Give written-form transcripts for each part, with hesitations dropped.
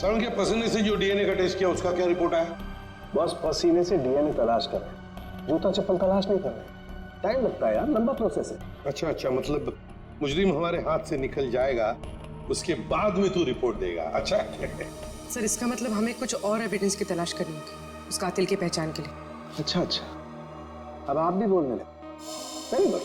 सावन के पसीने से जो डीएनए का टेस्ट किया उसका क्या रिपोर्ट आया? बस पसीने से डीएनए तलाश कर रहे हैं, जूता चप्पल तलाश नहीं कर रहे। टाइम लगता है यार, लंबा प्रोसेस है। अच्छा, मतलब मुजरिम हमारे हाथ से निकल जाएगा, उसके बाद में तू रिपोर्ट देगा। अच्छा सर, इसका मतलब हमें कुछ और एविडेंस की तलाश करनी होगी उस कातिल की पहचान के लिए। अच्छा, अब आप भी बोलने लगे। Very good.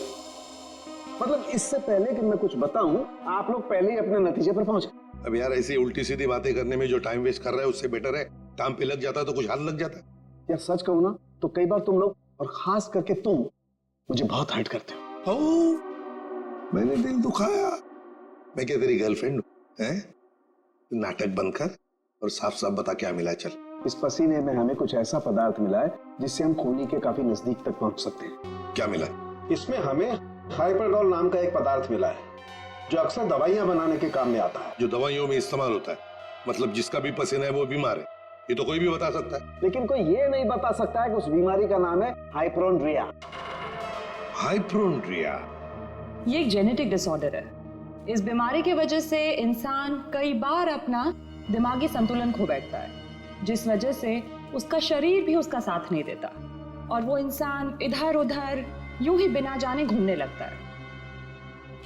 मतलब इससे पहले कि मैं कुछ बताऊं, आप लोग पहले ही अपने नतीजे पर पहुंच गए। अब यार ऐसी उल्टी सीधी बातें करने में जो टाइम वेस्ट कर रहा है उससे बेटर है काम पे लग जाता तो कुछ हाथ लग जाता। यार सच कहूं ना तो कई बार तुम लोग, और खास करके तुम, मुझे बहुत हर्ट करते हो। मैंने दिल दुखाया? मैं क्या तेरी गर्लफ्रेंड हूं? नाटक बंद कर और साफ साफ बता क्या मिला। चल। इस पसीने में हमें कुछ ऐसा पदार्थ मिला है जिससे हम खूनी के काफी नजदीक तक पहुंच सकते हैं। क्या मिला? इसमें हमें हाइपरडोल नाम का एक पदार्थ मिला है जो अक्सर दवाइयां बनाने के काम में आता है। जो दवाइयों में इस्तेमाल होता है? मतलब जिसका भी पसीना है वो बीमार है, ये तो कोई भी बता सकता है। लेकिन कोई ये नहीं बता सकता है कि उस बीमारी का नाम है हाइपोक्रोंड्रिया। हाइपोक्रोंड्रिया ये एक जेनेटिक डिसऑर्डर है। इस बीमारी की वजह से इंसान कई बार अपना दिमागी संतुलन खो बैठता है, जिस वजह से उसका शरीर भी उसका साथ नहीं देता और वो इंसान इधर उधर यूं ही बिना जाने घूमने लगता है।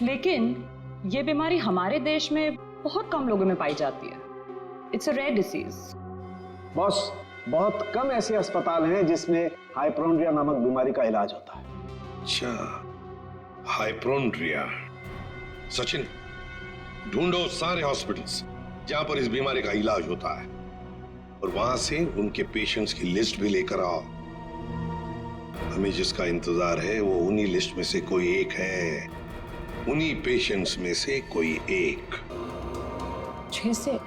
लेकिन ये बीमारी हमारे देश में बहुत कम लोगों में पाई जाती है। It's a rare disease. Boss, बहुत कम ऐसे अस्पताल हैं जिसमें हाइपोक्रोंड्रिया नामक बीमारी का इलाज होता है। अच्छा, हाइपोक्रोंड्रिया। सचिन, ढूंढो सारे हॉस्पिटल्स जहां पर इस बीमारी का इलाज होता है और वहां से उनके पेशेंट्स की लिस्ट भी लेकर आओ। हमें जिसका इंतजार है वो उन्हीं लिस्ट में से कोई एक है, उन्हीं पेशेंट्स में से कोई एक। जैसे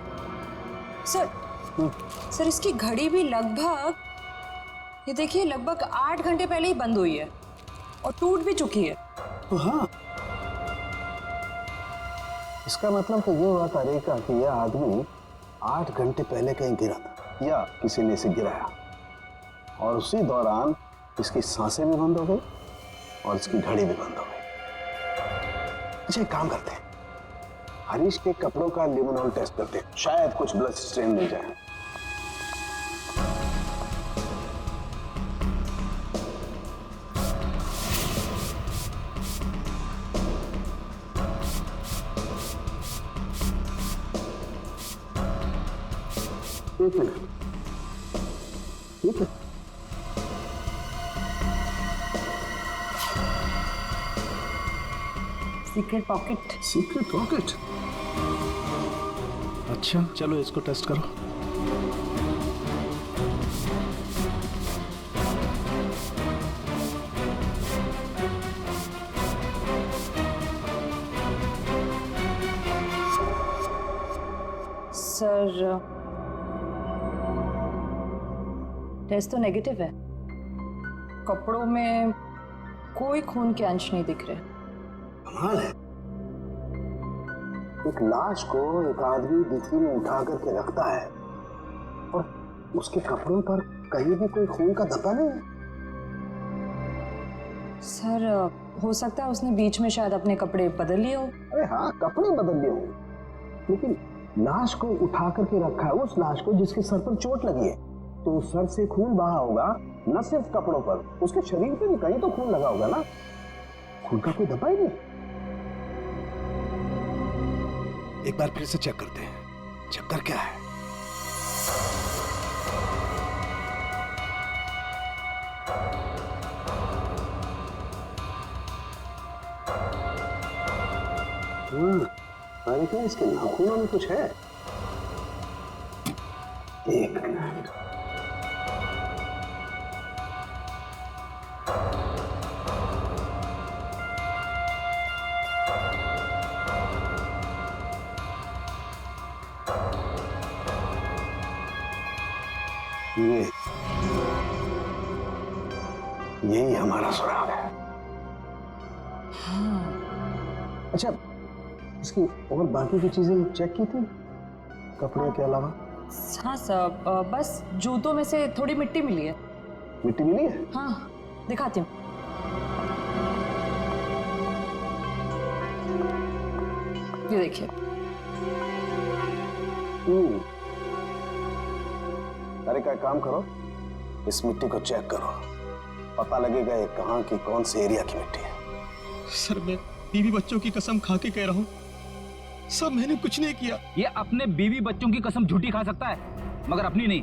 सर इसकी घड़ी भी लगभग, ये देखिए, लगभग 8 घंटे पहले ही बंद हुई है और टूट भी चुकी है। तो हाँ, इसका मतलब तो ये हुआ तारेका कि यह आदमी 8 घंटे पहले कहीं गिरा था या किसी ने इसे गिराया और उसी दौरान इसकी सांसें भी बंद हो गई और इसकी घड़ी भी बंद हो गई। अच्छा, एक काम करते हैं, हरीश के कपड़ों का लिमोनॉल टेस्ट करते हैं, शायद कुछ ब्लड स्ट्रेन मिल जाए। एक मिनट, ठीक है। Secret pocket. Secret pocket? अच्छा, चलो इसको टेस्ट करो। सर, टेस्ट तो नेगेटिव है। कपड़ों में कोई खून के अंश नहीं दिख रहे। कमाल है, एक लाश को एक आदमी डिक्की में उठा करके रखता है और उसके कपड़ों पर कहीं भी कोई खून का धब्बा नहीं है। सर, हो सकता है उसने बीच में शायद अपने कपड़े बदल लिए हो। अरे हाँ, कपड़े बदल लिए होंगे, लेकिन लाश को उठा करके रखा है उस लाश को जिसके सर पर चोट लगी है, तो सर से खून बहा होगा, न सिर्फ कपड़ों पर, उसके शरीर पे भी कहीं तो खून लगा होगा ना। खून का कोई धब्बा ही नहीं। एक बार फिर से चेक करते हैं, चक्कर क्या है। अरे क्या इसके नाखूनों में कुछ है? एक मिनट, यही हमारा सुराग है। हाँ। अच्छा, इसकी और बाकी की चीजें चेक की थी कपड़े के अलावा? हाँ सर, बस जूतों में से थोड़ी मिट्टी मिली है। मिट्टी मिली है? हाँ, दिखाती हूँ। ये देखिए। अरे का काम करो, इस मिट्टी को चेक करो, पता लगेगा ये कहाँ की कौन से एरिया की मिट्टी है। सर मैं बीवी बच्चों की कसम खा के कह रहा हूँ सर, मैंने कुछ नहीं किया। ये अपने बीवी बच्चों की कसम झूठी खा सकता है, मगर अपनी नहीं।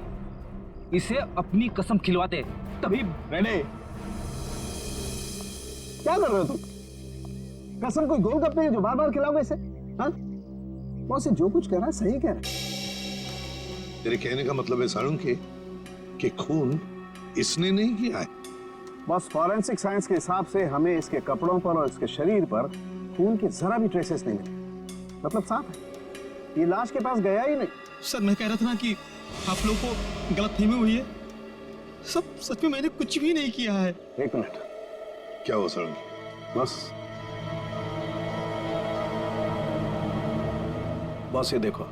इसे अपनी कसम खिलवाते तभी। मैंने क्या कर रहे हो तुम? कसम कोई गोलगप्पे है जो बार बार खिलाओगे इसे? हाँ, बॉस जो कुछ कह रहा है सही कह रहा है। तेरे कहने का मतलब है साळुंखे कि खून इसने नहीं किया है? बस फॉरेंसिक साइंस के हिसाब से हमें इसके कपड़ों पर और इसके शरीर पर खून के जरा भी ट्रेसेस नहीं मिले। मतलब साफ है, ये लाश के पास गया ही नहीं। सर मैं कह रहा था ना कि आप लोगों को गलतफहमी हुई है। सब सच में मैंने कुछ भी नहीं किया है। एक मिनट, क्या हुआ साळुंखे? बस ये देखो,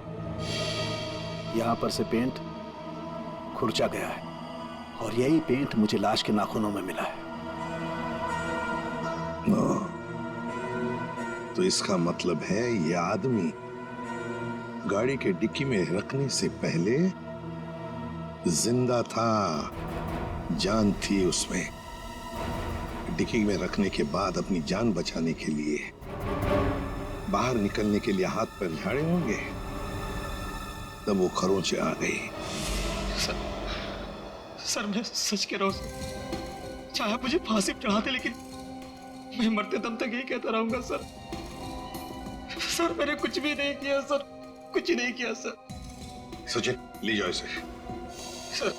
यहां पर से पेंट खुरचा गया है और यही पेंट मुझे लाश के नाखूनों में मिला है। तो इसका मतलब है ये आदमी गाड़ी के डिक्की में रखने से पहले जिंदा था, जान थी उसमें। डिक्की में रखने के बाद अपनी जान बचाने के लिए बाहर निकलने के लिए हाथ पैर झाड़े होंगे, तब वो खरोंचे आ गई। सर मैं सच कह रहा हूँ सर, चाहे आप मुझे फांसी पर चढ़ाते लेकिन मैं मरते दम तक यही कहता रहूंगा सर। सर मैंने कुछ भी नहीं किया सर, कुछ नहीं किया सर। सचिन ले जाओ इसे। सर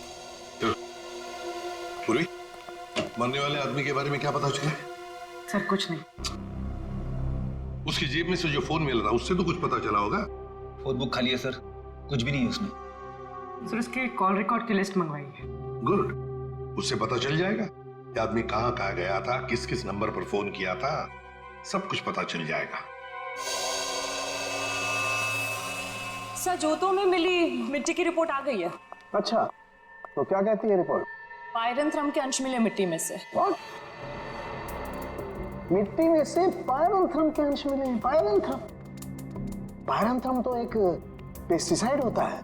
पूर्वी, मरने वाले आदमी के बारे में क्या पता चला? सर कुछ नहीं। उसकी जेब में से जो फोन मिल रहा उससे तो कुछ पता चला होगा। फोन बुक खाली है सर, कुछ भी नहीं है उसमें। सर इसके कॉल रिकॉर्ड की लिस्ट मंगवाई है। गुड, उससे पता चल जाएगा कि आदमी कहां कहां गया था, किस किस नंबर पर फोन किया था, सब कुछ पता चल जाएगा। सर जूतों में मिली मिट्टी की रिपोर्ट आ गई है। अच्छा, तो क्या कहती है रिपोर्ट? पायरंथ्रम के अंश मिले मिट्टी में से। What? मिट्टी में से पायरंथ्रम के अंश मिले? पायरंथ्रम? पायरंथ्रम तो एक पेस्टिसाइड होता है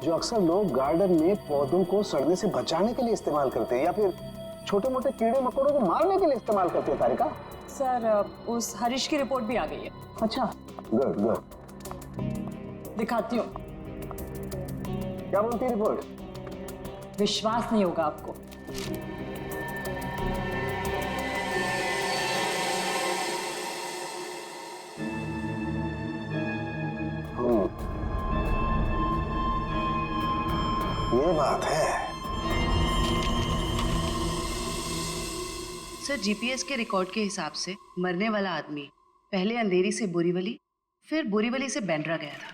जो अक्सर लोग गार्डन में पौधों को सड़ने से बचाने के लिए इस्तेमाल करते हैं या फिर छोटे मोटे कीड़े मकोड़ों को मारने के लिए इस्तेमाल करते हैं। तारिका, सर उस हरीश की रिपोर्ट भी आ गई है। अच्छा, गुड गुड। दिखाती हूँ। क्या बोलती है रिपोर्ट? विश्वास नहीं होगा आपको। ये बात है। सर जीपीएस के रिकॉर्ड के हिसाब से मरने वाला आदमी पहले अंधेरी से बोरीवली, फिर बोरीवली से बैंड्रा गया था।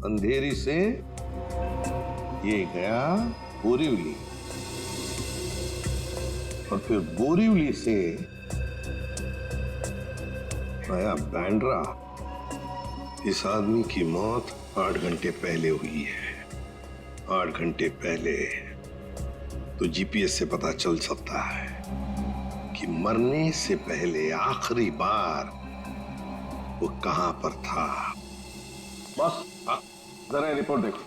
अंधेरी से ये गया बोरीवली और फिर बोरीवली से आया बैंड्रा। इस आदमी की मौत 8 घंटे पहले हुई है। 8 घंटे पहले तो जीपीएस से पता चल सकता है कि मरने से पहले आखिरी बार वो कहां पर था। बस जरा रिपोर्ट देखो।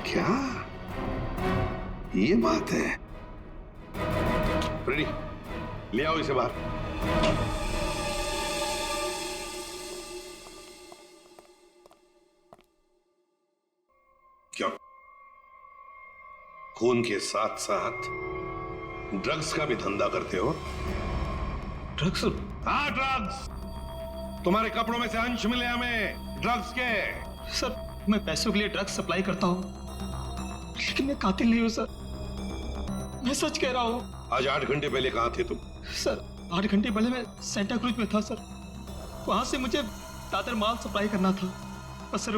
क्या ये बात है? फ्रेडी, ले आओ इसे बाहर। क्या खून के साथ साथ ड्रग्स का भी धंधा करते हो? ड्रग्स? हाँ ड्रग्स। तुम्हारे कपड़ों में से अंश मिले हमें ड्रग्स के। सर मैं पैसों के लिए ड्रग्स सप्लाई करता हूँ लेकिन मैं कातिल नहीं हूँ सर, मैं सच कह रहा हूँ। आज 8 घंटे पहले कहाँ थे तुम? सर 8 घंटे पहले मैं सेंटा क्रूज में था सर, वहां से मुझे दादर माल सप्लाई करना था। बस सर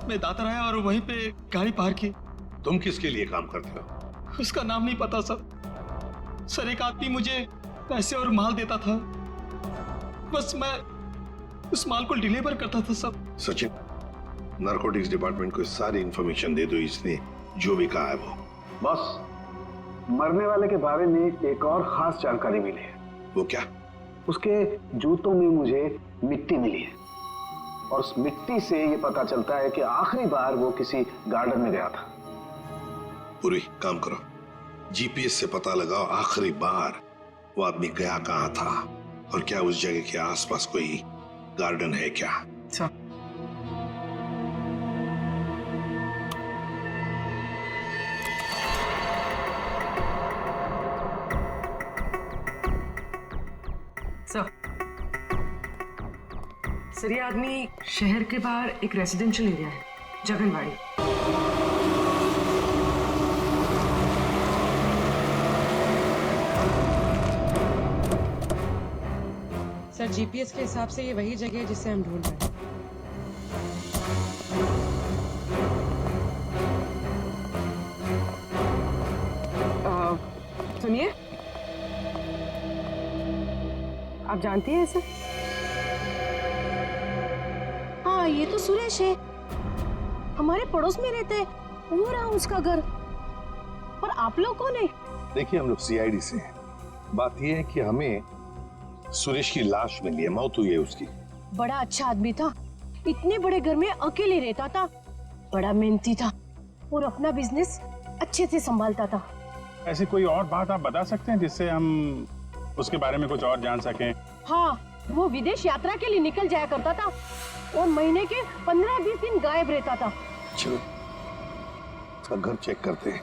मैं दादर आया और वहीं पे गाड़ी पार्क की। तुम किसके लिए काम करते हो? उसका नाम नहीं पता सर। सर एक आदमी मुझे पैसे और माल देता था, बस मैं उस माल को डिलीवर करता था सब। सचिन, नारकोटिक्स डिपार्टमेंट को सारी इंफॉर्मेशन दे दो, इसने जो भी कहा है वो। बस मरने वाले के बारे में एक और खास जानकारी मिली है। वो क्या? उसके जूतों में मुझे मिट्टी मिली है और उस मिट्टी से ये पता चलता है कि आखिरी बार वो किसी गार्डन में गया था। पूरी काम करो, जीपीएस से पता लगाओ आखिरी बार वो आदमी गया कहाँ था और क्या उस जगह के आसपास कोई गार्डन है क्या। अच्छा। सर ये आदमी शहर के बाहर एक रेजिडेंशियल एरिया है, जगनवाड़ी। सर जीपीएस के हिसाब से ये वही जगह है जिसे हम ढूंढ रहे हैं। सुनिए, आप जानती हैं इसे? हाँ, ये तो सुरेश है, हमारे पड़ोस में रहते हैं। वो रहा उसका घर। पर आप लोग कौन है? देखिए हम लोग सीआईडी से हैं। बात यह है कि हमें सुरेश की लाश मिली है, मौत हुई है उसकी। बड़ा अच्छा आदमी था, इतने बड़े घर में अकेले रहता था, बड़ा मेहनती था और अपना बिजनेस अच्छे से संभालता था। ऐसी कोई और बात आप बता सकते हैं जिससे हम उसके बारे में कुछ और जान सकें? हाँ, वो विदेश यात्रा के लिए निकल जाया करता था और महीने के 15-20 दिन गायब रहता था। चलो उसका घर चेक करते हैं।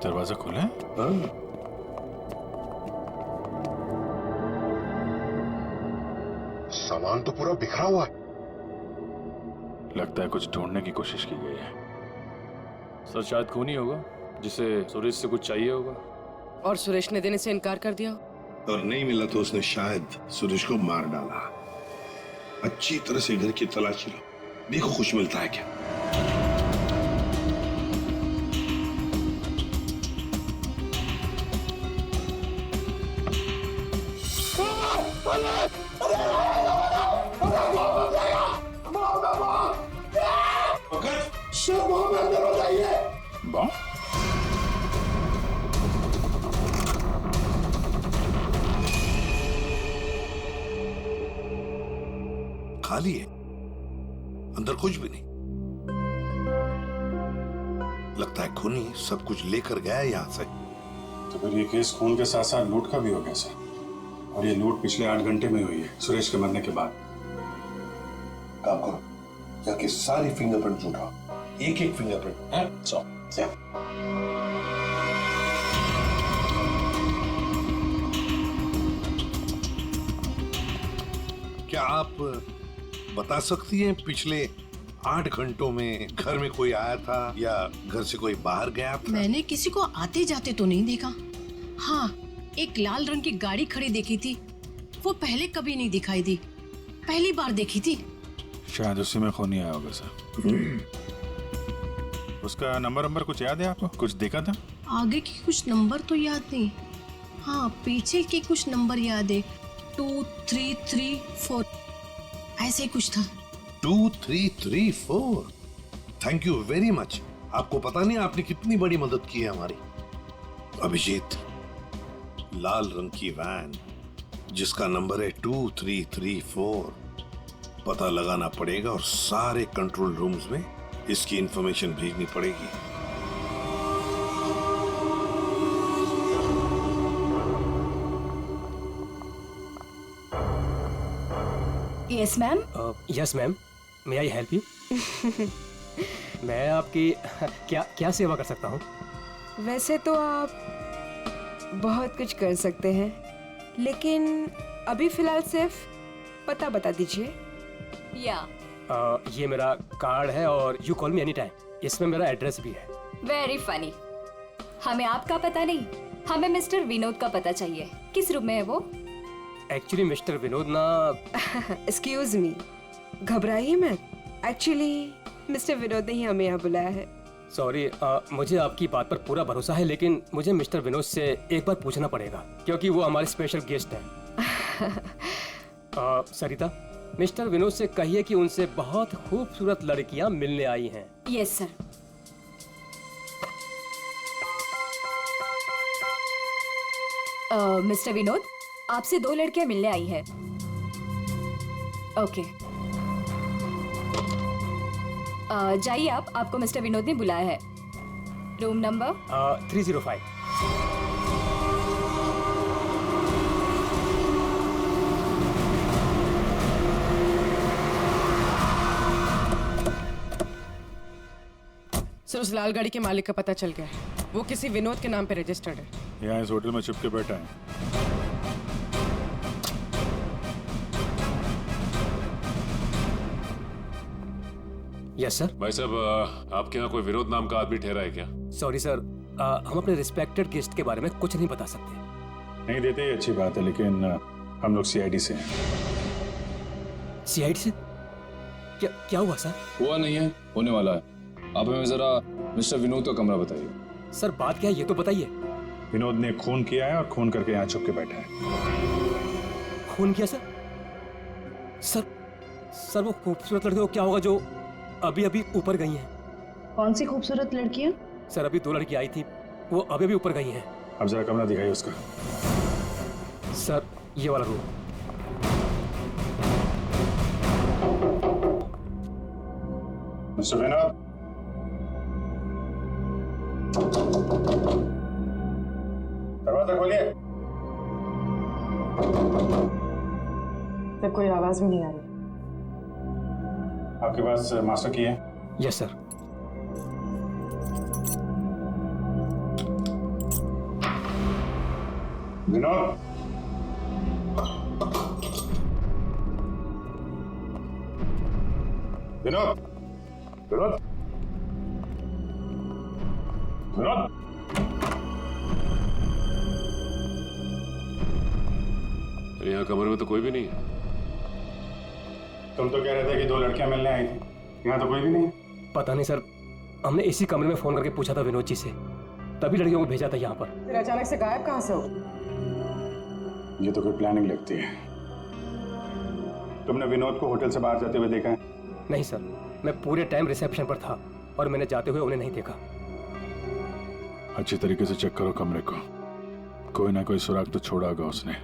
दरवाजा खुला है? सामान तो पूरा बिखरा हुआ है। लगता है कुछ ढूंढने की कोशिश की गई है। सर शायद खून ही होगा जिसे सुरेश से कुछ चाहिए होगा। और सुरेश ने देने से इनकार कर दिया। और नहीं मिला तो उसने शायद सुरेश को मार डाला। अच्छी तरह से घर की तलाशी लो, देखो कुछ मिलता है क्या। खाली है, अंदर कुछ भी नहीं। लगता है खूनी सब कुछ लेकर गया है यहां से। तो फिर ये केस खून के साथ साथ लूट का भी हो गया सर। और ये लूट पिछले 8 घंटे में हुई है, सुरेश के मरने के बाद। काम करो, जाके सारी फिंगरप्रिंट उठाओ, एक एक फिंगरप्रिंट। क्या आप बता सकती हैं पिछले 8 घंटों में घर में कोई आया था या घर से कोई बाहर गया था? मैंने किसी को आते जाते तो नहीं देखा। हाँ, एक लाल रंग की गाड़ी खड़ी देखी थी, वो पहले कभी नहीं दिखाई दी, पहली बार देखी थी। शायद उसी में खूनी आया होगा सर। उसका नंबर कुछ याद है आपको? कुछ देखा था? आगे के कुछ नंबर तो याद नहीं। हाँ, पीछे के कुछ नंबर याद है, 2334 ऐसे कुछ था। 2334। Thank you very much. आपको पता नहीं आपने कितनी बड़ी मदद की है हमारी। अभिजीत, लाल रंग की वैन जिसका नंबर है 2334, पता लगाना पड़ेगा और सारे कंट्रोल रूम्स में इसकी इंफॉर्मेशन भेजनी पड़ेगी। Yes ma'am. Yes ma'am, may I help you? मैं आपकी क्या सेवा कर सकता हूँ? वैसे तो आप बहुत कुछ कर सकते हैं, लेकिन अभी फिलहाल सिर्फ पता बता दीजिए। ये मेरा कार्ड है और you call me any time. इसमें मेरा एड्रेस भी है। Very funny. हमें आपका पता नहीं, हमें मिस्टर विनोद का पता चाहिए। किस रूम में है वो? एक्चुअली मिस्टर विनोद ना। एक्सक्यूज मी, घबराइए मत। एक्चुअली मिस्टर विनोद ने ही हमें यहाँ बुलाया है। सॉरी, मुझे आपकी बात पर पूरा भरोसा है, लेकिन मुझे मिस्टर विनोद से एक बार पूछना पड़ेगा क्योंकि वो हमारे स्पेशल गेस्ट हैं। सरिता, मिस्टर विनोद से कहिए कि उनसे बहुत खूबसूरत लड़कियां मिलने आई हैं। Yes sir. मिस्टर विनोद, आपसे 2 लड़कियां मिलने आई हैं। ओके, जाइए आप, आपको मिस्टर विनोद ने बुलाया है। Room number 305। सर, उस लाल गाड़ी के मालिक का पता चल गया है। वो किसी विनोद के नाम पे रजिस्टर्ड है। यहाँ इस होटल में छुप के बैठा है। Yes sir. भाई साहब, आपके यहाँ कोई विनोद नाम का आदमी ठहरा है क्या? सॉरी सर, हम अपने रिस्पेक्टेड गेस्ट के बारे में कुछ नहीं बता सकते। नहीं देते ये अच्छी बात है, लेकिन हम लोग सीआईडी से हैं। सीआईडी से? क्या हुआ सर? हुआ नहीं है, होने वाला है। आप हमें जरा मिस्टर विनोद का कमरा बताइए। सर बात क्या है ये तो बताइए। विनोद ने खून किया है और खून करके यहाँ छुप के बैठा है। खून किया सर? सर वो खूबसूरत लड़की को क्या होगा जो अभी अभी ऊपर गई हैं? कौन सी खूबसूरत लड़कियां? सर अभी 2 लड़की आई थी, वो अभी अभी ऊपर गई हैं। अब जरा कमरा दिखाइए उसका। सर ये वाला रूम। मिस्टर विनोद, दरवाजा खोलिए। तब कोई आवाज भी नहीं आ रही। आपके पास मास्टर की है? Yes sir. विनोद, विनोद, विनोद, विनोद। यहाँ कमरे में तो कोई भी नहीं है। तुम तो कह रहे थे कि 2 लड़कियां मिलने आई थी, यहाँ तो कोई भी नहीं। पता नहीं सर, हमने इसी कमरे में फोन करके पूछा था विनोद जी से, तभी लड़कियों को भेजा था यहाँ पर। फिर अचानक से गायब कहाँ से हो? ये तो कोई प्लानिंग लगती है। तुमने विनोद को होटल से बाहर जाते हुए देखा है? नहीं सर, मैं पूरे टाइम रिसेप्शन पर था और मैंने जाते हुए उन्हें नहीं देखा। अच्छी तरीके से चेक करो कमरे को, कोई ना कोई सुराग तो छोड़ा होगा उसने।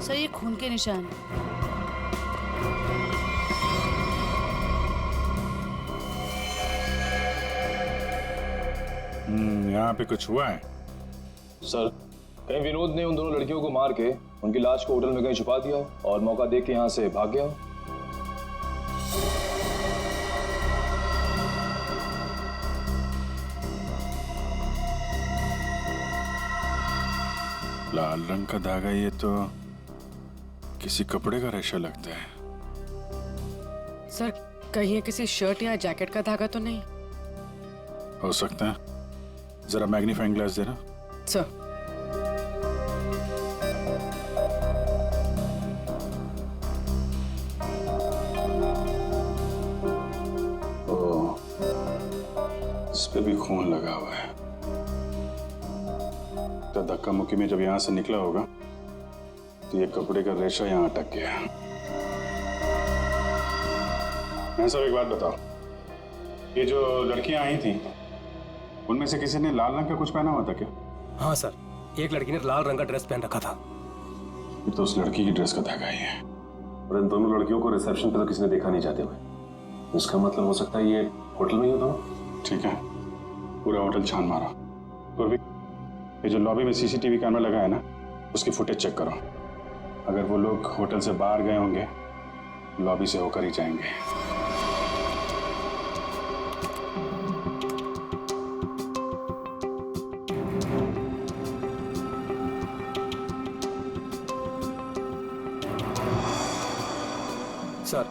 सर ये खून के निशान। यहाँ पे कुछ हुआ है? सर, कहीं विनोद ने उन दोनों लड़कियों को मार के उनकी लाश को होटल में कहीं छुपा दिया हो और मौका देख के यहाँ से भाग गया हो। लाल रंग का धागा, ये तो किसी कपड़े का रेशा लगता है। सर, कहीं ये किसी शर्ट या जैकेट का धागा तो नहीं? हो सकता है, जरा मैग्नीफाइंग ग्लास देना। सर, इस पे भी खून लगा हुआ है। तो धक्का मुक्की में जब यहां से निकला होगा तो ये कपड़े का रेशा यहां अटक गया। मैं सब एक बात बताओ, ये जो लड़कियां आई थी उनमें से किसी ने लाल रंग का कुछ पहना हुआ था क्या? हाँ सर, एक लड़की ने लाल रंग का ड्रेस पहन रखा था। ये तो उस लड़की की ड्रेस का धागा ही है। और इन दोनों लड़कियों को रिसेप्शन पे तो किसी ने देखा नहीं जाते हुए। इसका मतलब हो सकता है ये होटल में ही हो दोनों। ठीक है, पूरा होटल छान मारा। तो ये जो लॉबी में सीसीटीवी कैमरा लगा है ना, उसकी फुटेज चेक करो। अगर वो लोग होटल से बाहर गए होंगे, लॉबी से होकर ही जाएंगे। सर,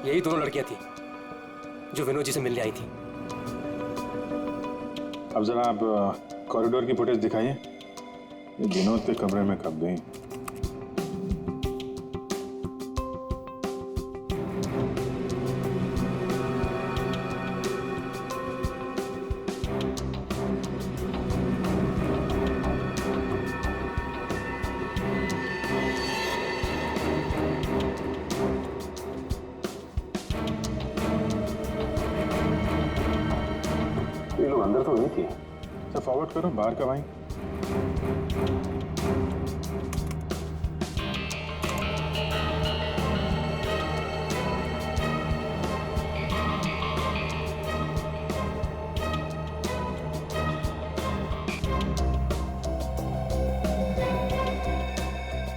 यही दोनों लड़कियां थी जो विनोद जी से मिलने आई थी। अब जरा आप कॉरिडोर की फुटेज दिखाइए। ये विनोद के कमरे में कब गई? ये लोग अंदर तो नहीं थी। सर फॉरवर्ड करो, बाहर कब आई?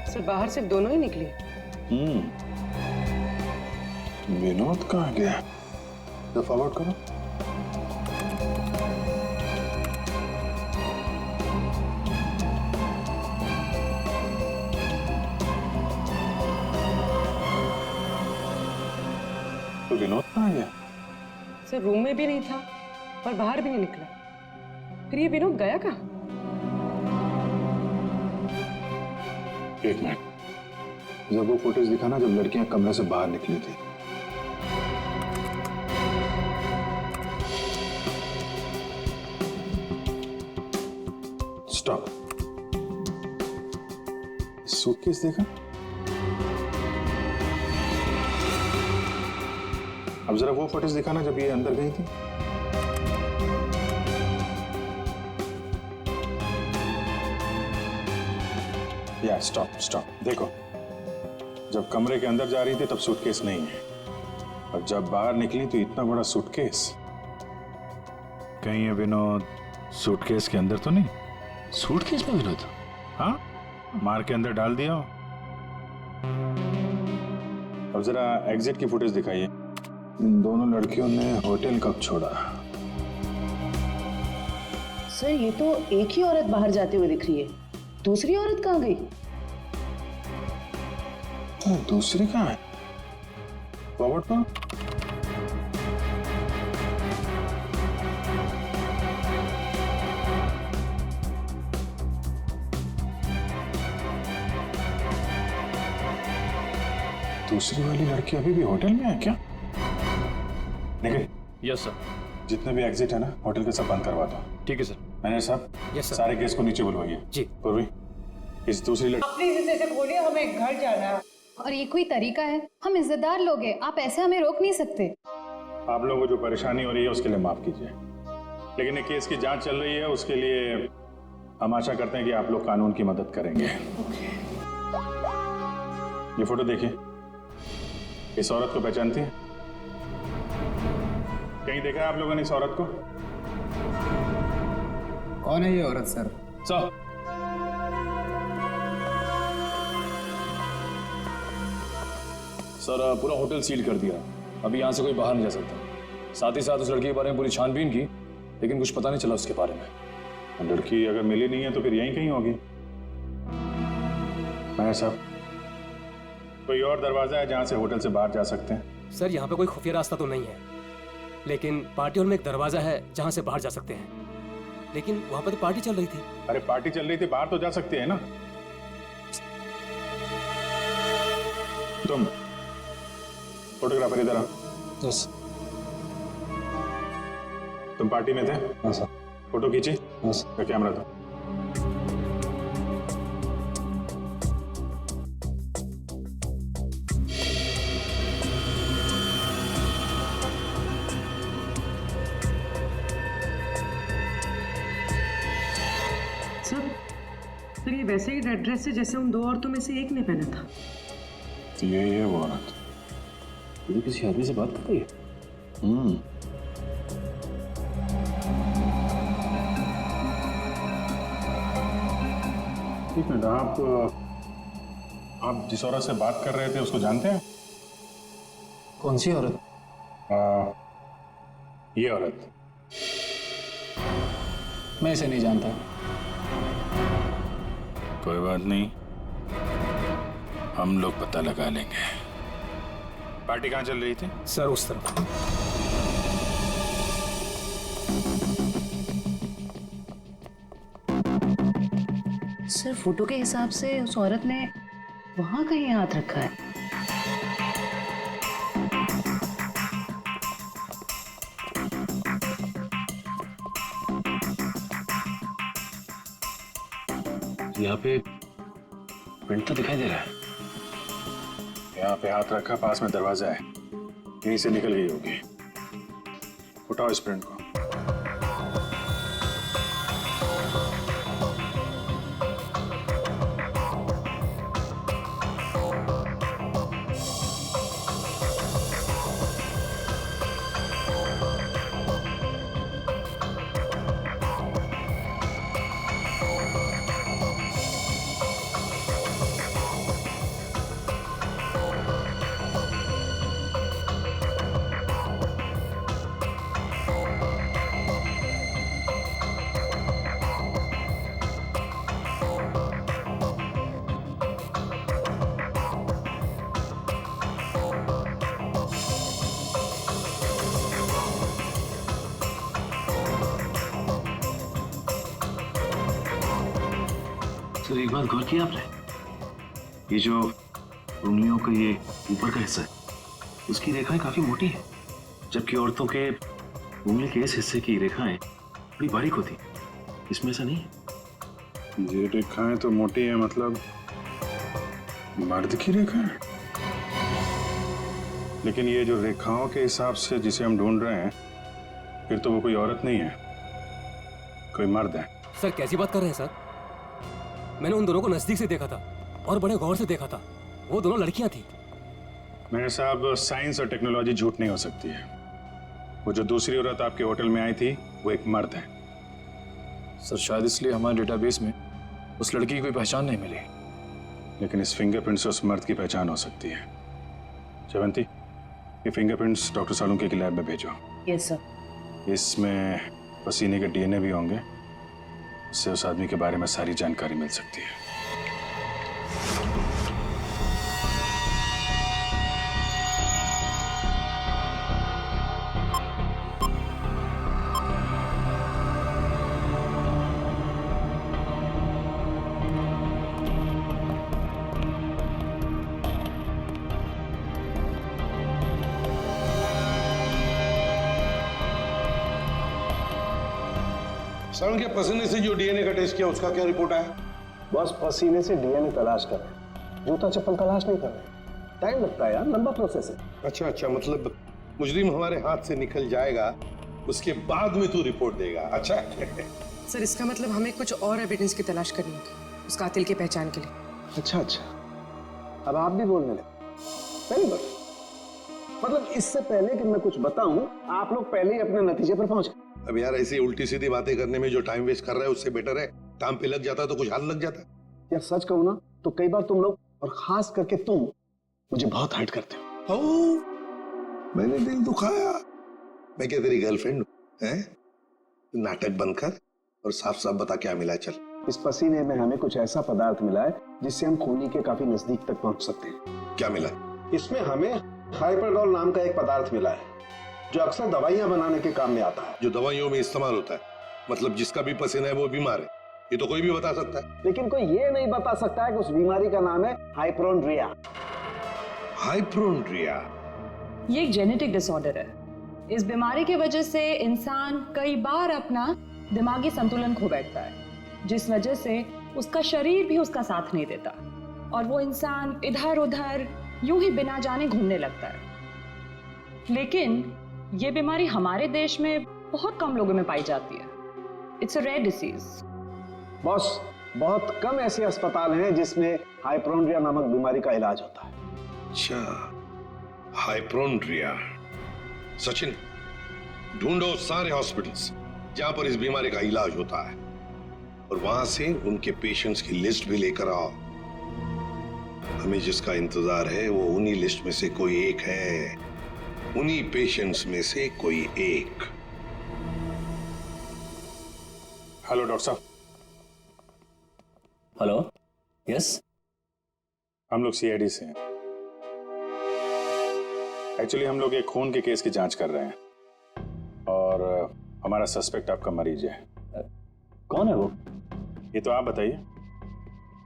सर बाहर सिर्फ दोनों ही निकली। विनोद कहाँ गया? तो फॉरवर्ड करो। तो विनोद कहाँ गया? सर रूम में भी नहीं था और बाहर भी नहीं निकला। फिर ये विनोद गया कहाँ? एक मिनट, जब वो फुटेज दिखाना जब लड़कियां कमरे से बाहर निकली थी। स्टॉप। सूटकेस देखा? अब जरा वो फुटेज दिखाना जब ये अंदर गई थी। या स्टॉप स्टॉप, देखो जब कमरे के अंदर जा रही थी तब सूटकेस नहीं है, और जब बाहर निकली तो इतना बड़ा सूटकेस। कहीं ये विनोद सूटकेस के अंदर तो नहीं? सूटकेस में विनोद? हाँ, मार के अंदर डाल दिया हो। अब जरा एग्जिट की फुटेज दिखाइए। इन दोनों लड़कियों ने होटल कब छोड़ा? सर ये तो एक ही औरत बाहर जाते हुए दिख रही है, दूसरी औरत कहाँ गई? दूसरी कहाँ है? फॉरवर्ड करो। दूसरी वाली लड़की अभी भी होटल में है क्या? निखिल। Yes sir. जितने भी एग्जिट है ना होटल के सब बंद करवा दो। ठीक है सर। मैनेजर साहब, यस सर। सारे गेस्ट को नीचे बुलवाइए। जी। पूर्वी, इस दूसरी लड़की प्लीज इसे खोलिए, हमें घर जाना है। और ये कोई तरीका है? हम इज्जतदार लोग हैं, आप ऐसे हमें रोक नहीं सकते। आप लोगों को जो परेशानी हो रही है उसके लिए माफ कीजिए, लेकिन ये केस की जांच चल रही है, उसके लिए हम आशा करते हैं कि आप लोग कानून की मदद करेंगे। ये फोटो देखिए, इस औरत को पहचानती है? कहीं देखा है आप लोगों ने इस औरत को? कौन है ये औरत सर? सर सर पूरा होटल सील कर दिया, अभी यहाँ से कोई बाहर नहीं जा सकता। साथ ही साथ उस लड़की के बारे में पूरी छानबीन की, लेकिन कुछ पता नहीं चला उसके बारे में। लड़की अगर मिली नहीं है तो फिर यहीं कहीं होगी। मैनेजर साहब, कोई और दरवाजा है जहां से होटल से बाहर जा सकते हैं? सर यहाँ पे कोई खुफिया रास्ता तो नहीं है, लेकिन पार्टी हॉल में एक दरवाजा है जहां से बाहर जा सकते हैं। लेकिन वहां पर तो पार्टी चल रही थी। अरे पार्टी चल रही थी, बाहर तो जा सकते हैं ना। तुम फोटोग्राफर इधर आओ। यस। तुम पार्टी में थे? हाँ सर। फोटो खींची? यस। कैमरा दो। सर ये वैसे ही रेड ड्रेस है जैसे उन दो औरतों में से एक ने पहना था। तो ये है वो औरत। ये किसी आदमी से बात कर रही है? एक मिनट, आप जिस औरत से बात कर रहे थे उसको जानते हैं? कौन सी औरत? ये औरत। मैं इसे नहीं जानता। कोई बात नहीं, हम लोग पता लगा लेंगे। पार्टी कहाँ चल रही थी? सर उस तरफ। सर फोटो के हिसाब से उस औरत ने वहां कहीं हाथ रखा है। यहाँ पे प्रिंट तो दिखाई दे रहा है। यहाँ पे हाथ रखा, पास में दरवाजा है, यहीं से निकल गई होगी। उठाओ इस प्रिंट को। सर एक बात गौर किया आपने, ये जो उंगलियों का ये ऊपर का हिस्सा है उसकी रेखाएं काफी मोटी है, जबकि औरतों के उंगली के इस हिस्से की रेखाएं बड़ी बारीक होती। इसमें ऐसा नहीं है। ये रेखाएं तो मोटी है, मतलब मर्द की रेखाएं। लेकिन ये जो रेखाओं के हिसाब से जिसे हम ढूंढ रहे हैं, फिर तो वो कोई औरत नहीं है, कोई मर्द है। सर कैसी बात कर रहे हैं सर? मैंने उन दोनों को नजदीक से देखा था और बड़े गौर से देखा था। वो दोनों लड़कियां थी। मेरे साहब, साइंस और टेक्नोलॉजी झूठ नहीं हो सकती है। वो जो दूसरी औरत आपके होटल में आई थी वो एक मर्द है। सर शायद इसलिए हमारे डेटाबेस में उस लड़की की कोई पहचान नहीं मिली। लेकिन इस फिंगरप्रिंट से उस मर्द की पहचान हो सकती है। जयवंती, ये फिंगरप्रिंट्स डॉक्टर सालुंके की लैब में भेजो। Yes sir. इसमें पसीने के डीएनए भी होंगे, उससे उस आदमी के बारे में सारी जानकारी मिल सकती है। सर के पसीने से जो डीएनए का टेस्ट किया उसका क्या रिपोर्ट आया? बस पसीने से डीएनए तलाश कर रहे हैं, जूता चप्पल तलाश नहीं कर रहे। टाइम लगता है यार, लंबा प्रोसेस है। अच्छा अच्छा, मतलब मुजरिम हमारे हाथ से निकल जाएगा, उसके बाद में तू रिपोर्ट देगा। अच्छा सर इसका मतलब हमें कुछ और एविडेंस की तलाश करनी होगी उस कातिल की पहचान के लिए। अच्छा अच्छा, अब आप भी बोलने लगे। Very good. मतलब इससे पहले कि मैं कुछ बताऊं, आप लोग पहले ही अपने नतीजे पर पहुंच गए। अब यार ऐसी उल्टी सीधी बातें करने में जो टाइम वेस्ट कर रहा है उससे बेटर है काम पे लग जाता तो कुछ हाथ लग जाता। यार सच कहूं ना तो कई बार तुम लोग, और खास करके तुम, मुझे बहुत हर्ट करते हो। मैंने दिल दुखाया? मैं क्या तेरी गर्लफ्रेंड हूं? हैं? नाटक बंद कर और साफ साफ बता क्या मिला। चल। इस पसीने में हमें कुछ ऐसा पदार्थ मिला है जिससे हम खूनी के काफी नजदीक तक पहुंच सकते हैं। क्या मिला? इसमें हमें हाइपरडोल नाम का एक पदार्थ मिला है जो अक्सर दवाइयां बनाने के काम में आता है। जो दवाइयों में इस्तेमाल होता है, मतलब जिसका भी पसीना है वो बीमार है, ये तो कोई भी बता सकता है। लेकिन कोई ये नहीं बता सकता है कि उस बीमारी का नाम है हाइपोक्रोनिया। हाइपोक्रोनिया ये एक जेनेटिक डिसऑर्डर है। इस बीमारी की वजह से इंसान कई बार अपना दिमागी संतुलन खो बैठता है, जिस वजह से उसका शरीर भी उसका साथ नहीं देता और वो इंसान इधर उधर यूं ही बिना जाने घूमने लगता है। लेकिन ये बीमारी हमारे देश में बहुत कम लोगों में पाई जाती है। It's a rare disease. Boss, बहुत कम ऐसे अस्पताल हैं जिसमें हाइपोक्रोनिया नामक बीमारी का इलाज होता है। अच्छा, हाइपोक्रोनिया। सचिन, ढूंढो सारे हॉस्पिटल्स जहां पर इस बीमारी का इलाज होता है और वहां से उनके पेशेंट्स की लिस्ट भी लेकर आओ। हमें जिसका इंतजार है वो उन्हीं लिस्ट में से कोई एक है, उन्हीं पेशेंट्स में से कोई एक। हेलो डॉक्टर साहब। Hello, yes. हम लोग सीआईडी से हैं। एक्चुअली हम लोग एक खून के केस की जांच कर रहे हैं और हमारा सस्पेक्ट आपका मरीज है। कौन है वो? ये तो आप बताइए।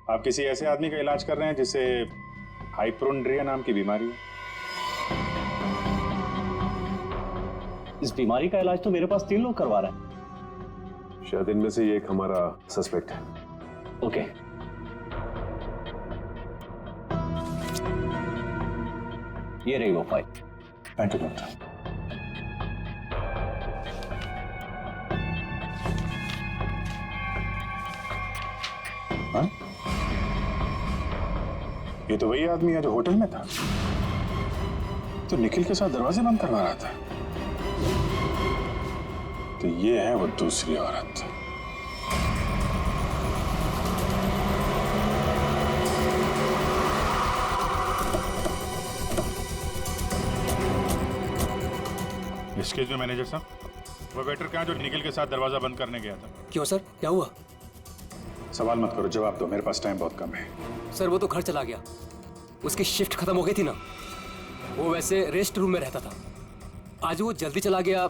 आप किसी ऐसे आदमी का इलाज कर रहे हैं जिसे हाइपोड्रिया नाम की बीमारी है? इस बीमारी का इलाज तो मेरे पास 3 लोग करवा रहे हैं। शायद इनमें से ये एक हमारा सस्पेक्ट है। ओके। ये रही वो फाइल। Thank you doctor. हाँ? ये तो वही आदमी है जो होटल में था, तो निखिल के साथ दरवाजे बंद करवा रहा था। तो ये है वो दूसरी औरत। एक्सक्यूज मी मैनेजर साहब, वो वेटर कहाँ जो निखिल के साथ दरवाजा बंद करने गया था? क्यों सर, क्या हुआ? सवाल मत करो, जवाब दो, मेरे पास टाइम बहुत कम है। सर वो तो घर चला गया, उसकी शिफ्ट खत्म हो गई थी ना। वो वैसे रेस्ट रूम में रहता था, आज वो जल्दी चला गया,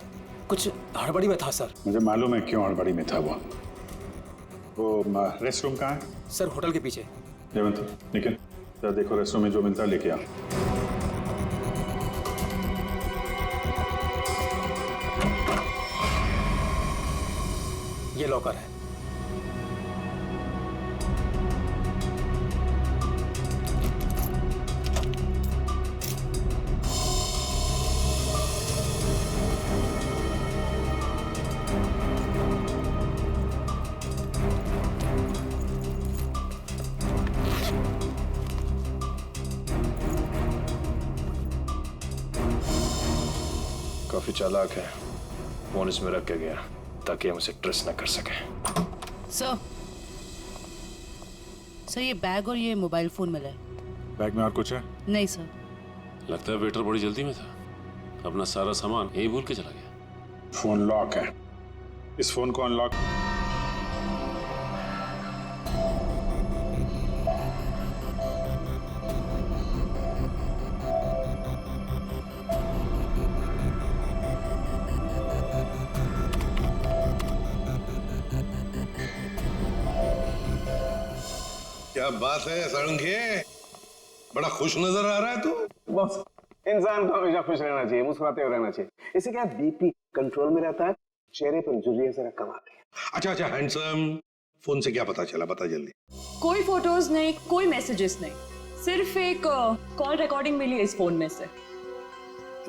कुछ हड़बड़ी में था सर। मुझे मालूम है क्यों हड़बड़ी में था वो रेस्ट रूम कहाँ है? सर होटल के पीछे। जयवंत, निखिल जरा देखो रेस्ट रूम में जो मिलता है लेके आओ। ये लॉकर है। काफी चालाक है, फोन इसमें रख के गया ताकि हम उसे ट्रेस न कर सके। सर ये बैग और ये मोबाइल फोन मिला है। बैग में और कुछ है? नहीं सर। लगता है वेटर बड़ी जल्दी में था, अपना सारा सामान यही भूल के चला गया। फोन लॉक है, इस फोन को अनलॉक। क्या बात है सारंगे, बड़ा खुश नजर आ रहा है तू। बस इंसान को हमेशा खुश रहना चाहिए, मुस्कुराते हुए रहना चाहिए, इससे क्या बीपी कंट्रोल में रहता है, चेहरे पर झुर्रियां जरा कम आती है। अच्छा अच्छा हैंडसम, फोन से क्या पता चला, बता जल्दी। कोई फोटोज नहीं, कोई मैसेजेस नहीं, सिर्फ एक कॉल रिकॉर्डिंग मिली है इस फोन में से।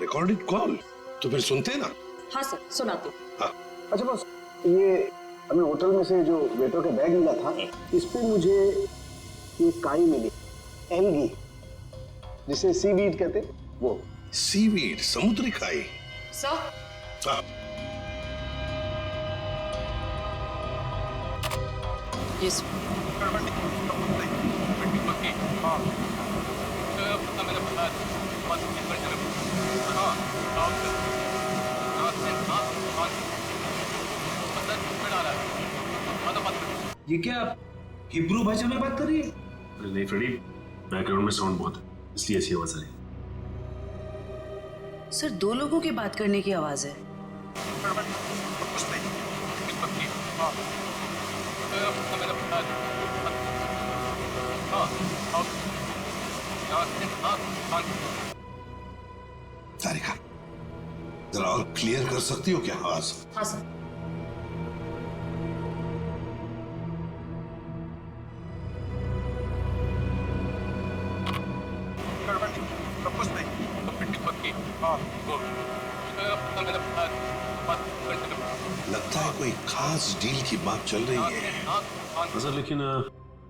Recorded call? तो फिर सुनते ना। हाँ सर, सुनाती। हाँ। अच्छा बस, ये हमें होटल में से जो वेटर का बैग मिला था, इस पे मुझे ये काई मिली, एल्गी, जिसे सीवीड कहते हैं, वो। सीवीड, समुद्री काई? सर हाँ। यस। ये क्या हिब्रू भाषा में बात कर रही है? अरे नहीं फ्रेडी, बैकग्राउंड में साउंड बहुत है, इसलिए ऐसी आवाज आ रही है। सर 2 लोगों की बात करने की आवाज है। तारिका, जरा और क्लियर कर सकती हो क्या आवाज? हाँ सर। लगता है कोई खास डील की बात चल रही है। सर लेकिन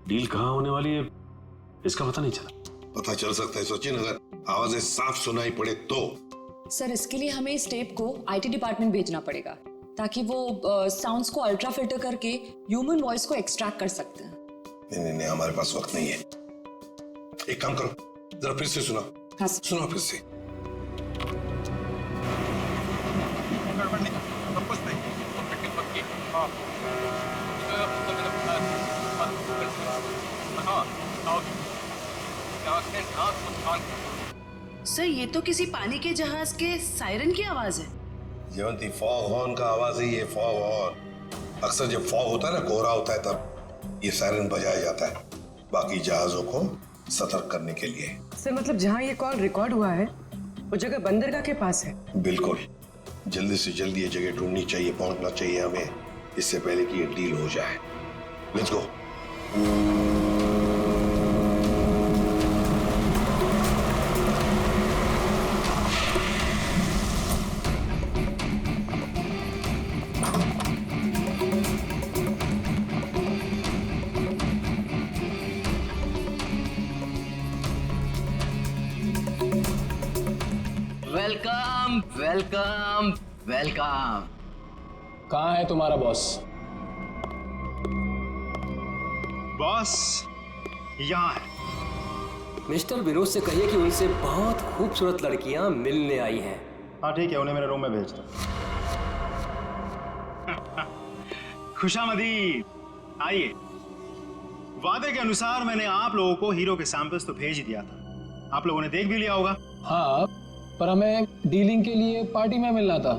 डील कहाँ होने वाली है इसका पता नहीं चला। पता चल सकता है सचिन, अगर आवाजें साफ सुनाई पड़े तो। सर इसके लिए हमें इस टेप को आईटी डिपार्टमेंट भेजना पड़ेगा ताकि वो साउंड्स को अल्ट्रा फिल्टर करके ह्यूमन वॉइस को एक्सट्रैक्ट कर सकते हैं। नहीं, हमारे पास वक्त नहीं है। एक काम करो, जरा फिर से सुना। हाँ सुना फिर से। सर ये तो किसी पानी के जहाज के सायरन की आवाज है। जयवंती, फॉग हॉर्न का आवाज है ये, फॉग हॉर्न। अक्सर जब फॉग होता है ना, कोहरा होता है, तब ये सायरन बजाया जाता है बाकी जहाजों को सतर्क करने के लिए। सर मतलब जहाँ ये कॉल रिकॉर्ड हुआ है वो जगह बंदरगाह के पास है? बिल्कुल, जल्दी से जल्दी ये जगह ढूंढनी चाहिए, पहुंचना चाहिए हमें, इससे पहले कि ये डील हो जाए। Let's go. Welcome welcome welcome. कहाँ है तुम्हारा बॉस? बॉस यहाँ है। मिस्टर विनोद से कहिए कि उनसे बहुत खूबसूरत लड़कियां मिलने आई हैं। हाँ ठीक है, उन्हें मेरे रूम में भेज दो। खुशामदीद, आइए। वादे के अनुसार मैंने आप लोगों को हीरो के सैंपल्स तो भेज ही दिया था, आप लोगों ने देख भी लिया होगा। हाँ, पर हमें डीलिंग के लिए पार्टी में मिलना था,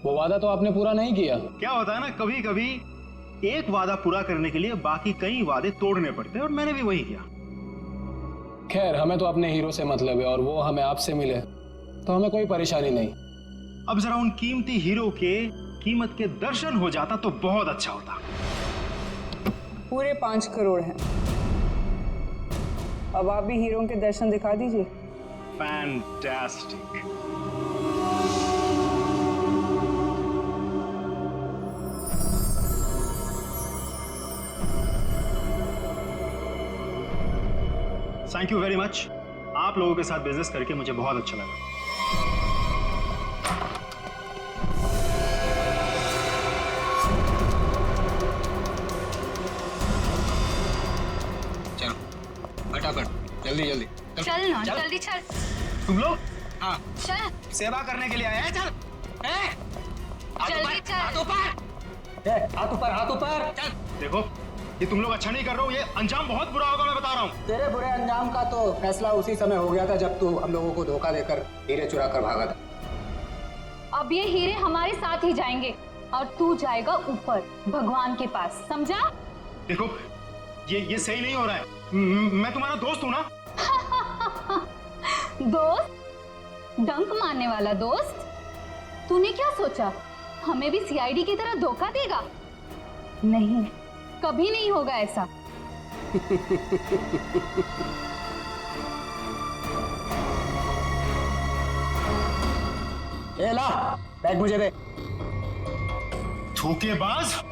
वो वादा तो आपने पूरा नहीं किया। क्या होता है ना, कभी कभी एक वादा पूरा करने के लिए बाकी कई वादे तोड़ने पड़ते हैं, और मैंने भी वही किया। खैर, हमें तो अपने हीरो से मतलब है और वो हमें आपसे मिले तो हमें कोई परेशानी नहीं। अब जरा उन कीमती हीरो के कीमत के दर्शन हो जाता तो बहुत अच्छा होता। पूरे 5 करोड़ हैं। अब आप भी हीरो के दर्शन दिखा दीजिए। Fantastic. Thank you very much. आप लोगों के साथ बिजनेस करके मुझे बहुत अच्छा लगा। चलो फटाफट, जल्दी जल्दी चल ना, जल्दी चल। तुम लोग? हाँ, चल सेवा करने के लिए आए हैं। चल, जल्दी चल। हाथ ऊपर, हाथ ऊपर। चल। देखो, ये तुम लोग अच्छा नहीं कर रहे हो, ये अंजाम बहुत बुरा होगा, मैं बता रहा हूँ। तेरे बुरे अंजाम का तो फैसला उसी समय हो गया था जब तू हम लोगों को धोखा देकर हीरे चुरा कर भागा था। अब ये हीरे हमारे साथ ही जाएंगे और तू जाएगा ऊपर भगवान के पास, समझा? देखो, ये सही नहीं हो रहा है। मैं तुम्हारा दोस्त हूँ ना। दोस्त? डंक मारने वाला दोस्त? तूने क्या सोचा हमें भी सीआईडी की तरह धोखा देगा? नहीं, कभी नहीं होगा ऐसा। ए ला, बैग मुझे दे। धोखेबाज।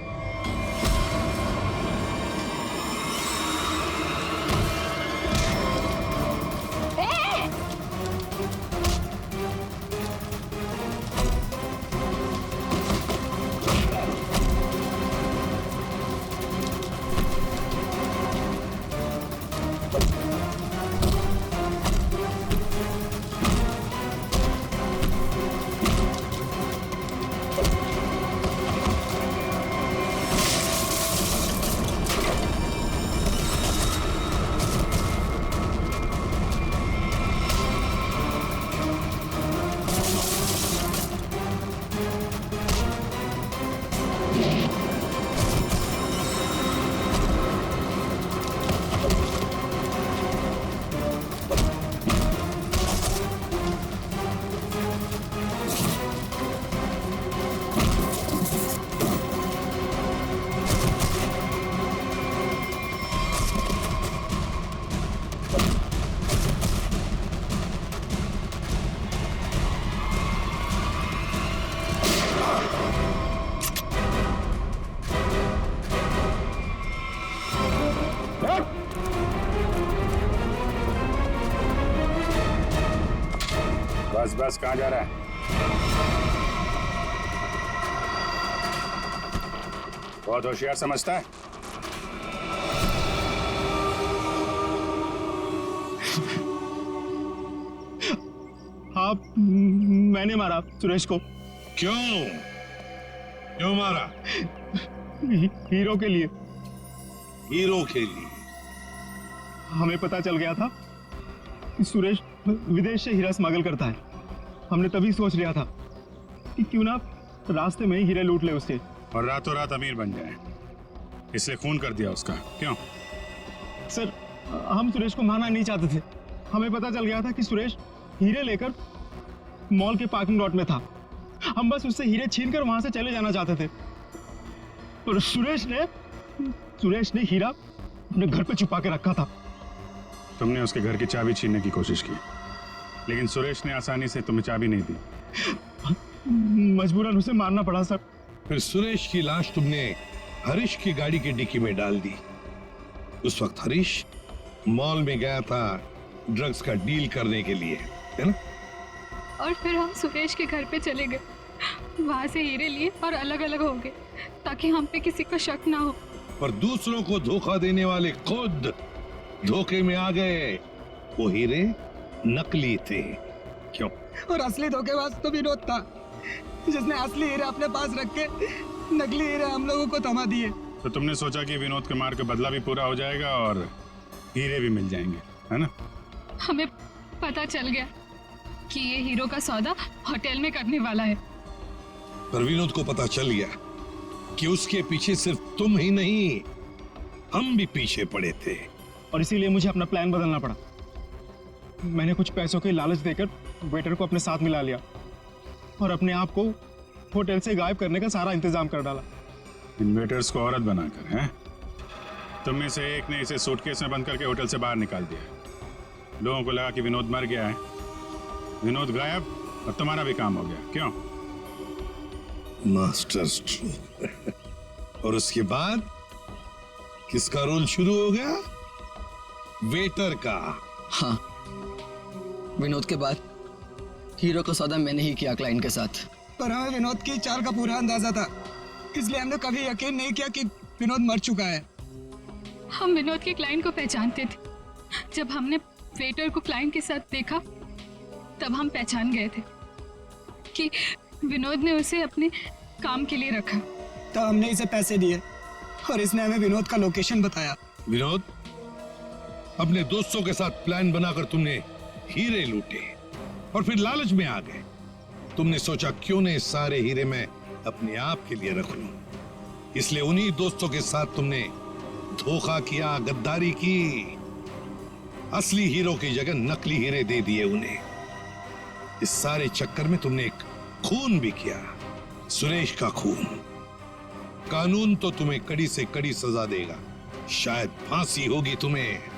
बस बस, कहाँ जा रहा है? बहुत होशियार समझता है। हाँ, मैंने मारा सुरेश को। क्यों? क्यों मारा? हीरो के लिए। हीरो के लिए? हमें पता चल गया था कि सुरेश विदेश से हीरा स्मगल करता है। हमने तभी सोच लिया था कि क्यों ना रास्ते में ही हीरे लूट ले उसके और रातों रात अमीर बन जाए, इसलिए खून कर दिया उसका। क्यों? सर, हम सुरेश को मारना नहीं चाहते थे। हमें पता चल गया था कि सुरेश हीरे लेकर मॉल के पार्किंग लॉट में था। हम बस उससे हीरे छीनकर वहां से चले जाना चाहते थे, पर सुरेश ने हीरा अपने घर पे छुपा के रखा था। तुमने उसके घर की चाबी छीनने की कोशिश की, लेकिन सुरेश ने आसानी से तुम्हें चाबी नहीं दी। मजबूरन उसे मारना पड़ा सर। फिर सुरेश की लाश तुमने हरीश की गाड़ी की डिक्की में डाल दी। उस वक्त हरीश मॉल में गया था ड्रग्स का डील करने के लिए, है ना? और फिर हम सुरेश के घर पे चले गए, वहां से हीरे लिए और अलग अलग हो गए ताकि हम पे किसी को शक ना हो। पर दूसरों को धोखा देने वाले खुद धोखे में आ गए। वो हीरे नकली थे। क्यों? और असली धोखेबाज तो विनोद था, जिसने असली हीरे अपने पास रख के नकली हीरे हम लोगों को थमा दिए। तो तुमने सोचा कि विनोद के मार का बदला भी पूरा हो जाएगा और हीरे भी मिल जाएंगे, है ना? हमें पता चल गया कि ये हीरो का सौदा होटल में करने वाला है। पर विनोद को पता चल गया कि उसके पीछे सिर्फ तुम ही नहीं, हम भी पीछे पड़े थे। और इसीलिए मुझे अपना प्लान बदलना पड़ा। मैंने कुछ पैसों के लालच देकर वेटर को अपने साथ मिला लिया और अपने आप को होटल से गायब करने का सारा इंतजाम कर डाला। इन वेटर्स को औरत बनाकर, हैं? तुम में से एक ने इसे सूटकेस में बंद करके होटल से बाहर निकाल दिया। लोगों को लगा कि विनोद मर गया है, विनोद गायब और तुम्हारा भी काम हो गया। क्यों? Master stroke. और उसके बाद किसका रोल शुरू हो गया? वेटर का। हाँ, विनोद के बाद हीरो का सौदा मैंने ही किया क्लाइंट के साथ। पर हमें विनोद की चाल का पूरा अंदाजा था, इसलिए हमने कभी यकीन नहीं किया कि विनोद मर चुका है। हम विनोद के क्लाइंट को पहचानते थे। जब हमने वेटर को क्लाइंट के साथ देखा तब हम पहचान गए थे कि विनोद ने उसे अपने काम के लिए रखा। तो हमने इसे पैसे दिए और इसने हमें विनोद का लोकेशन बताया। विनोद, अपने दोस्तों के साथ प्लान बनाकर तुमने हीरे लूटे और फिर लालच में आ गए। तुमने सोचा क्यों न सारे हीरे मैं अपने आप के लिए रख लूं। इसलिए उन्हीं दोस्तों के साथ तुमने धोखा किया, गद्दारी की। असली हीरो की जगह नकली हीरे दे दिए उन्हें। इस सारे चक्कर में तुमने एक खून भी किया, सुरेश का खून। कानून तो तुम्हें कड़ी से कड़ी सजा देगा, शायद फांसी होगी तुम्हें।